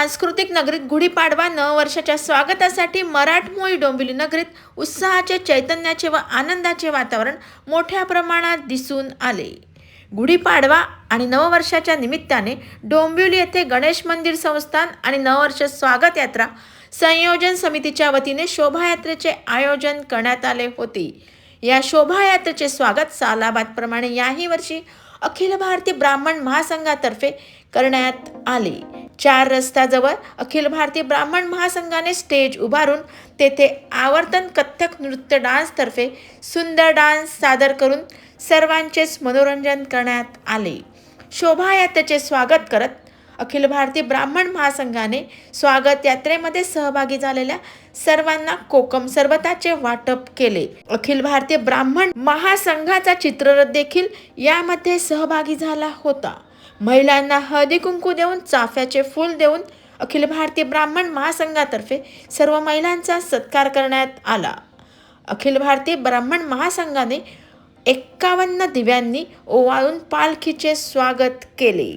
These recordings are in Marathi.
सांस्कृतिक नगरीत गुढीपाडवा नववर्षाच्या स्वागतासाठी मराठमोळी डोंबिवली नगरीत उत्साहाचे, चैतन्याचे व आनंदाचे वातावरण मोठ्या प्रमाणात दिसून आले. गुढीपाडवा आणि नववर्षाच्या निमित्ताने डोंबिवली येथे गणेश मंदिर संस्थान आणि नववर्ष स्वागत यात्रा संयोजन समितीच्या वतीने शोभायात्रेचे आयोजन करण्यात आले होते. या शोभायात्रेचे स्वागत सालाबादप्रमाणे याही वर्षी अखिल भारतीय ब्राह्मण महासंघातर्फे करण्यात आले. 4 रस्त्याजवळ अखिल भारतीय ब्राह्मण महासंघाने स्टेज उभारून तेथे आवर्तन कथ्थक नृत्य डान्सतर्फे सुंदर डान्स सादर करून सर्वांचेच मनोरंजन करण्यात आले. शोभायात्रेचे स्वागत करत अखिल भारतीय ब्राह्मण महासंघाने स्वागत यात्रेमध्ये सहभागी झालेल्या सर्वांना कोकम सरबताचे वाटप केले. अखिल भारतीय ब्राह्मण महासंघाचा चित्ररथ देखील यामध्ये सहभागी झाला होता. महिलांना हळदी कुंकू देऊन, चाफ्याचे फूल देऊन अखिल भारतीय ब्राह्मण महासंघातर्फे सर्व महिलांचा सत्कार करण्यात आला. अखिल भारतीय ब्राह्मण महासंघाने 51 दिव्यांनी ओवाळून पालखीचे स्वागत केले.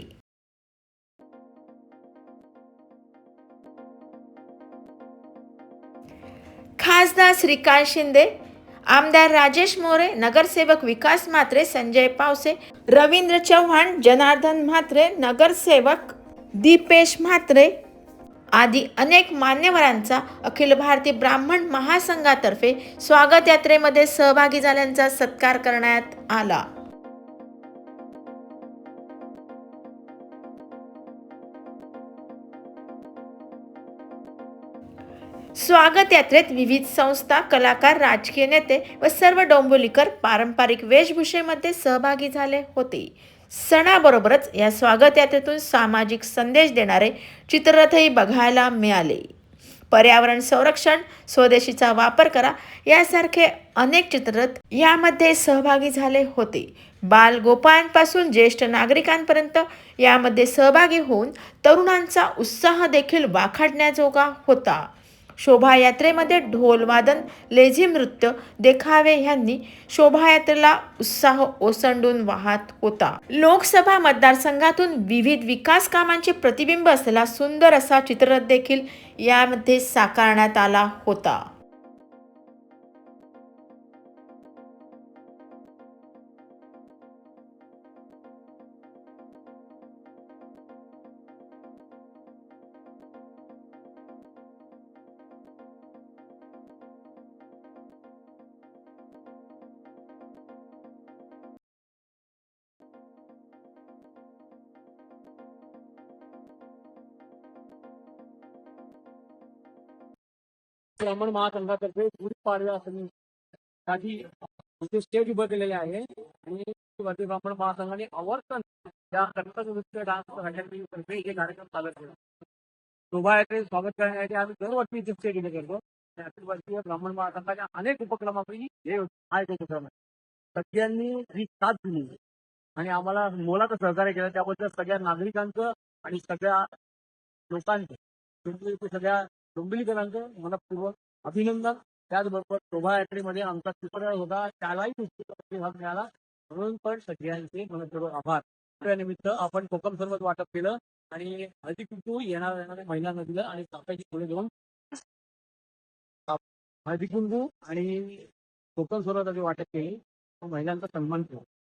खासदार श्रीकांत शिंदे, आमदार राजेश मोरे, नगरसेवक विकास म्हात्रे, संजय पावसे, रवींद्र चव्हाण, जनार्दन म्हात्रे, नगरसेवक दीपेश म्हात्रे आदी अनेक मान्यवरांचा अखिल भारतीय ब्राह्मण महासंघातर्फे स्वागत यात्रेमध्ये सहभागी झाल्यांचा सत्कार करण्यात आला. स्वागत यात्रेत विविध संस्था, कलाकार, राजकीय नेते व सर्व डोंबिवलीकर पारंपरिक वेशभूषेमध्ये सहभागी झाले होते. सणाबरोबरच या स्वागत यात्रेतून सामाजिक संदेश देणारे चित्ररथही बघायला मिळाले. पर्यावरण संरक्षण, स्वदेशीचा वापर करा यासारखे अनेक चित्ररथ यामध्ये सहभागी झाले होते. बालगोपाळांपासून ज्येष्ठ नागरिकांपर्यंत यामध्ये सहभागी होऊन तरुणांचा उत्साह देखील वाखाणण्याजोगा होता. शोभायात्रेमध्ये ढोल वादन, लेझिम नृत्य, देखावे ह्यांनी शोभायात्रेला उत्साह ओसंडून वाहत होता. लोकसभा मतदारसंघातून विविध विकास कामांचे प्रतिबिंब असलेला सुंदर असा चित्ररथ देखील यामध्ये साकारण्यात आला होता. ब्राह्मण महासंघातर्फे गुढीपाडव्यासाठी स्टेज उभं केलेले आहे आणि भारतीय ब्राह्मण महासंघाने आवर्तन या कथ्थक नृत्य डान्सतर्फे हे कार्यक्रम चालत केला. शोभायात्रेत स्वागत करण्यासाठी आम्ही दरवर्षी इथे स्टेज उभे करतो. अखिल भारतीय ब्राह्मण महासंघाच्या अनेक उपक्रमापैकी हे हा एक उपक्रम आहे. सगळ्यांनी ही साथ दिली आणि आम्हाला मोलाचं सहकार्य केलं, त्याबद्दल सगळ्या नागरिकांचं आणि सगळ्या लोकांचं, सगळ्या डोंबिवलीकरांचं मनपूर्वक अभिनंदन. त्याचबरोबर शोभायात्रेमध्ये आमचा चित्ररथ होता, त्यालाही भाग मिळाला, म्हणून पण सगळ्यांचे मनपूर्वक आभार. त्यानिमित्त आपण कोकम सरबत वाटप केलं आणि हळदी कुंकू येणाऱ्या महिलांना दिलं आणि चाफ्याची फुले देऊन हळदी कुंकू आणि कोकम सरबताचे वाटप केले, महिलांचा सन्मान केला.